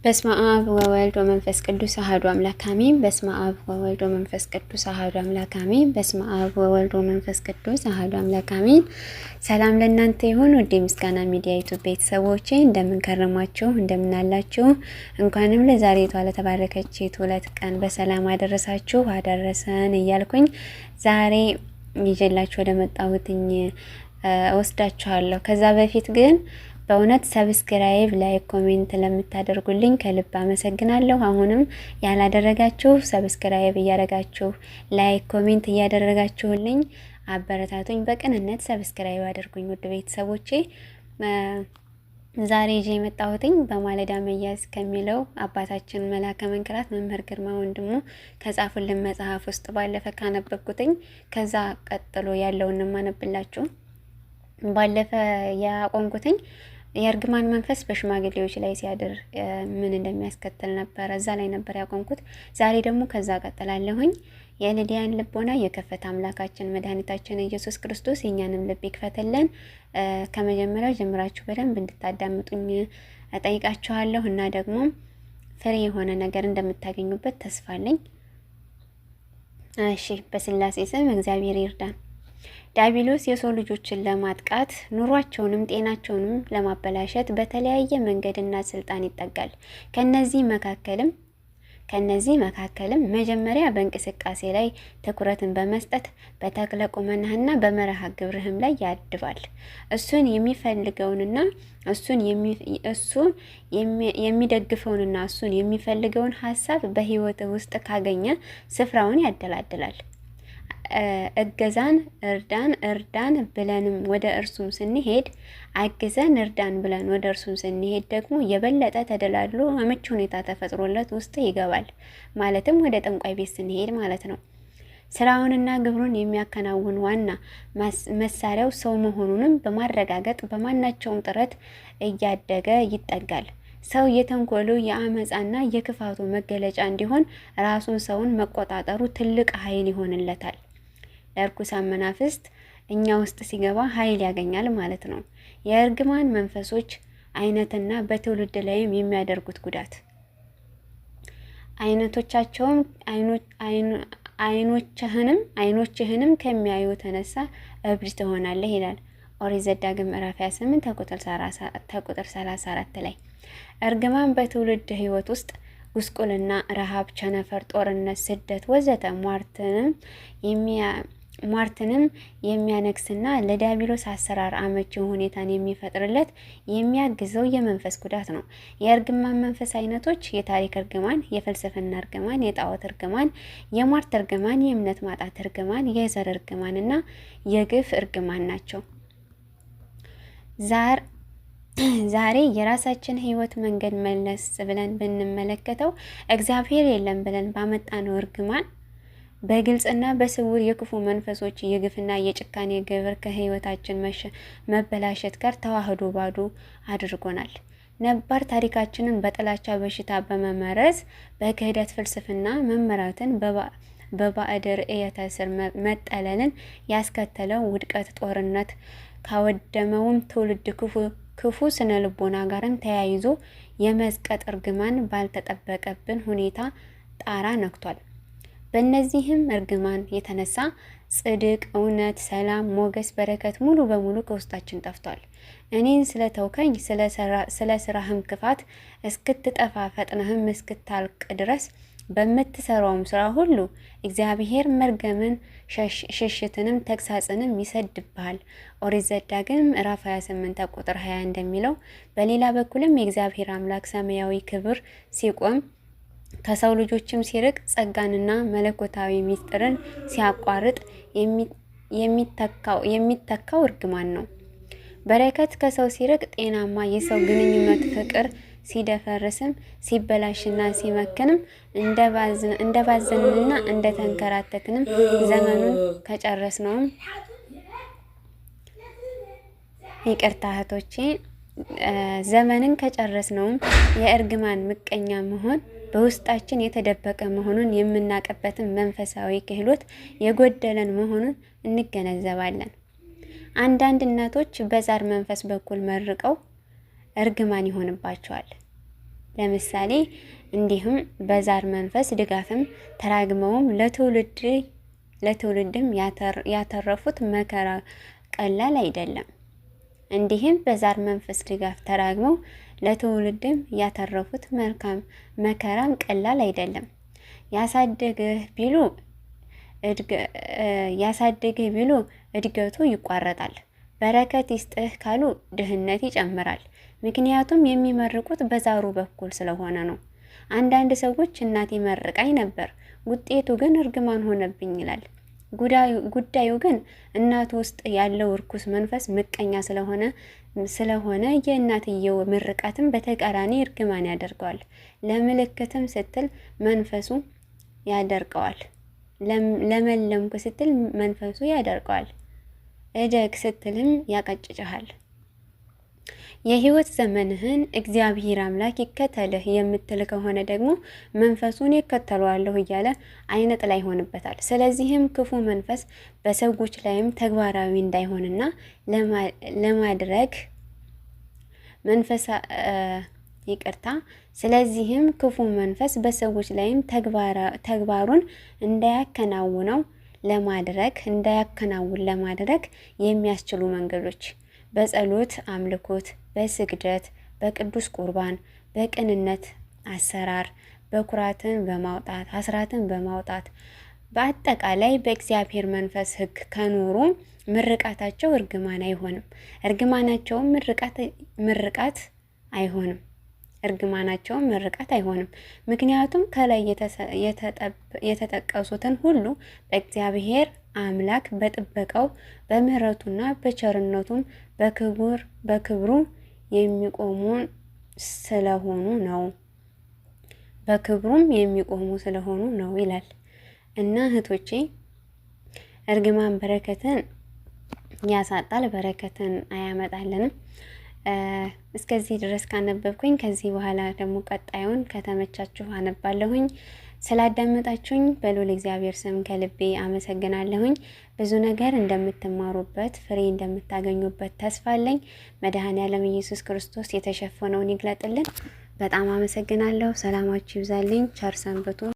በስመ አብ ወወልድ ወመንፈስ ቅዱስ አሐዱ አምላክ አሜን። በስመ አብ ወወልድ ወመንፈስ ቅዱስ አሐዱ አምላክ አሜን። በስመ አብ ወወልድ ወመንፈስ ቅዱስ አሐዱ አምላክ አሜን። ሰላም ለእናንተ ይሁን። ወደ ምስጋና ሚዲያ ዩቲዩብ ቤተሰቦቼ እንደምን ከረማችሁ? እንደምን አላችሁ? እንኳንም ለዛሬቷ ለተባረከች የዕለት ቀን በሰላም አደረሳችሁ አደረሰን እያልኩኝ ዛሬ ይዤላችሁ ወደ መጣሁትኝ ወስዳችኋለሁ። ከዛ በፊት ግን በእውነት ሰብስክራይብ፣ ላይክ፣ ኮሜንት ለምታደርጉልኝ ከልብ አመሰግናለሁ። አሁንም ያላደረጋችሁ ሰብስክራይብ እያደረጋችሁ ላይክ፣ ኮሜንት እያደረጋችሁልኝ አበረታቱኝ። በቅንነት ሰብስክራይብ አድርጉኝ ውድ ቤተሰቦቼ። ዛሬ ይዤ የመጣሁትኝ በማለዳ መያዝ ከሚለው አባታችን መላከ መንክራት መምህር ግርማ ወንድሙ ከጻፉልን መጽሐፍ ውስጥ ባለፈ ካነበብኩትኝ ከዛ ቀጥሎ ያለውን ማነብላችሁ። ባለፈ ያቆምኩትኝ የእርግማን መንፈስ በሽማግሌዎች ላይ ሲያድር ምን እንደሚያስከትል ነበር። እዛ ላይ ነበር ያቆምኩት። ዛሬ ደግሞ ከዛ ቀጥላለሁኝ። የልዲያን ልቦና የከፈተ አምላካችን መድኃኒታችን ኢየሱስ ክርስቶስ የኛንም ልብ ይክፈትልን። ከመጀመሪያው ጀምራችሁ በደንብ እንድታዳምጡኝ እጠይቃችኋለሁ እና ደግሞ ፍሬ የሆነ ነገር እንደምታገኙበት ተስፋ አለኝ። እሺ፣ በስላሴ ስም እግዚአብሔር ይርዳን። ዲያብሎስ የሰው ልጆችን ለማጥቃት ኑሯቸውንም ጤናቸውንም ለማበላሸት በተለያየ መንገድና ስልጣን ይጠጋል። ከነዚህ መካከልም መጀመሪያ በእንቅስቃሴ ላይ ትኩረትን በመስጠት በተክለ ቁመናህና በመርሃ ግብርህም ላይ ያድባል። እሱን የሚፈልገውንና እሱን የሚደግፈውንና እሱን የሚፈልገውን ሀሳብ በህይወትህ ውስጥ ካገኘ ስፍራውን ያደላድላል። እገዛን እርዳን ብለንም ወደ እርሱም ስንሄድ አግዘን እርዳን ብለን ወደ እርሱም ስንሄድ ደግሞ የበለጠ ተደላድሎ አመቺ ሁኔታ ተፈጥሮለት ውስጥ ይገባል። ማለትም ወደ ጠንቋይ ቤት ስንሄድ ማለት ነው። ስራውንና ግብሩን የሚያከናውን ዋና መሳሪያው ሰው መሆኑንም በማረጋገጥ በማናቸውም ጥረት እያደገ ይጠጋል። ሰው የተንኮሉ የአመፃና የክፋቱ መገለጫ እንዲሆን ራሱን ሰውን መቆጣጠሩ ትልቅ ኃይል ይሆንለታል። ለርኩሳን መናፍስት እኛ ውስጥ ሲገባ ኃይል ያገኛል ማለት ነው። የእርግማን መንፈሶች አይነትና በትውልድ ላይም የሚያደርጉት ጉዳት አይነቶቻቸውም አይኖችህንም ከሚያዩ ተነሳ እብድ ትሆናለህ ይላል ኦሪት ዘዳግም ምዕራፍ 28 ከቁጥር 34 ላይ። እርግማን በትውልድ ህይወት ውስጥ ጉስቁልና፣ ረሃብ፣ ቸነፈር፣ ጦርነት፣ ስደት ወዘተ ሟርትንም የሚያነግስና ለዲያብሎስ አሰራር አመቺ ሁኔታን የሚፈጥርለት የሚያግዘው የመንፈስ ጉዳት ነው። የእርግማን መንፈስ አይነቶች የታሪክ እርግማን፣ የፍልስፍና እርግማን፣ የጣዖት እርግማን፣ የሟርት እርግማን፣ የእምነት ማጣት እርግማን፣ የዘር እርግማን እና የግፍ እርግማን ናቸው። ዛሬ የራሳችን ህይወት መንገድ መለስ ብለን ብንመለከተው እግዚአብሔር የለም ብለን ባመጣነው እርግማን በግልጽና በስውር የክፉ መንፈሶች የግፍና የጭካኔ ግብር ከህይወታችን መበላሸት ጋር ተዋህዶ ባዶ አድርጎናል። ነባር ታሪካችንን በጥላቻ በሽታ በመመረዝ በክህደት ፍልስፍና መመራትን በባዕድ ርዕየተ ስር መጠለልን ያስከተለው ውድቀት ጦርነት ካወደመውም ትውልድ ክፉ ስነ ልቦና ጋርም ተያይዞ የመዝቀጥ እርግማን ባልተጠበቀብን ሁኔታ ጣራ ነክቷል። በእነዚህም እርግማን የተነሳ ጽድቅ፣ እውነት፣ ሰላም፣ ሞገስ፣ በረከት ሙሉ በሙሉ ከውስጣችን ጠፍቷል። እኔን ስለተውከኝ ስለ ስራህም ክፋት እስክትጠፋ ፈጥነህም እስክታልቅ ድረስ በምትሰራውም ስራ ሁሉ እግዚአብሔር መርገምን ሽሽትንም ተግሳጽንም ይሰድብሃል። ኦሪት ዘዳግም ምዕራፍ 28 ቁጥር 20 እንደሚለው። በሌላ በኩልም የእግዚአብሔር አምላክ ሰማያዊ ክብር ሲቆም ከሰው ልጆችም ሲርቅ ጸጋንና መለኮታዊ ሚስጥርን ሲያቋርጥ የሚተካው እርግማን ነው። በረከት ከሰው ሲርቅ ጤናማ የሰው ግንኙነት ፍቅር ሲደፈርስም ሲበላሽና ሲመክንም እንደባዘንና እንደተንከራተትንም ዘመኑን ከጨረስነውም ይቅርታ እህቶቼ ዘመንን ከጨረስነውም የእርግማን ምቀኛ መሆን በውስጣችን የተደበቀ መሆኑን የምናቀበትን መንፈሳዊ ክህሎት የጎደለን መሆኑን እንገነዘባለን። አንዳንድ እናቶች በዛር መንፈስ በኩል መርቀው እርግማን ይሆንባቸዋል። ለምሳሌ እንዲሁም በዛር መንፈስ ድጋፍም ተራግመውም ለትውልድም ያተረፉት መከራ ቀላል አይደለም። እንዲህም በዛር መንፈስ ድጋፍ ተራግመው ለትውልድም ያተረፉት መከራም ቀላል አይደለም። ያሳደግህ ቢሉ እድገቱ ይቋረጣል። በረከት ይስጥህ ካሉ ድህነት ይጨምራል። ምክንያቱም የሚመርቁት በዛሩ በኩል ስለሆነ ነው። አንዳንድ ሰዎች እናቴ መርቃኝ ነበር፣ ውጤቱ ግን እርግማን ሆነብኝ ይላል። ጉዳዩ ግን እናቱ ውስጥ ያለው እርኩስ መንፈስ ምቀኛ ስለሆነ የእናትየው ምርቃትም በተቃራኒ እርግማን ያደርገዋል። ለምልክትም ስትል መንፈሱ ያደርቀዋል። ለመለምኩ ስትል መንፈሱ ያደርቀዋል። እደግ ስትልም ያቀጭጭሃል። የህይወት ዘመንህን እግዚአብሔር አምላክ ይከተልህ የምትል ከሆነ ደግሞ መንፈሱን ይከተለዋለሁ እያለ አይነ ጥላ ይሆንበታል። ስለዚህም ክፉ መንፈስ በሰዎች ላይም ተግባራዊ እንዳይሆንና ለማድረግ ስለዚህም ክፉ መንፈስ በሰዎች ላይም ተግባሩን እንዳያከናውን ለማድረግ የሚያስችሉ መንገዶች በጸሎት አምልኮት፣ በስግደት፣ በቅዱስ ቁርባን፣ በቅንነት አሰራር፣ በኩራትን በማውጣት አስራትን በማውጣት በአጠቃላይ በእግዚአብሔር መንፈስ ሕግ ከኖሩ ምርቃታቸው እርግማን አይሆንም። እርግማናቸውም ምርቃት አይሆንም። ምክንያቱም ከላይ የተጠቀሱትን ሁሉ በእግዚአብሔር አምላክ በጥበቃው በምህረቱና በቸርነቱም በክብሩ የሚቆሙ ስለሆኑ ነው ይላል። እና እህቶቼ እርግማን በረከትን ያሳጣል፣ በረከትን አያመጣልንም። እስከዚህ ድረስ ካነበብኩኝ ከዚህ በኋላ ደግሞ ቀጣዩን ከተመቻችሁ አነባለሁኝ። ስላዳመጣችሁኝ በልዑል እግዚአብሔር ስም ከልቤ አመሰግናለሁኝ። ብዙ ነገር እንደምትማሩበት ፍሬ እንደምታገኙበት ተስፋ አለኝ። መድኃኔዓለም ኢየሱስ ክርስቶስ የተሸፈነውን ይግለጥልን። በጣም አመሰግናለሁ። ሰላማችሁ ይብዛልኝ። ቸር ሰንብቱ።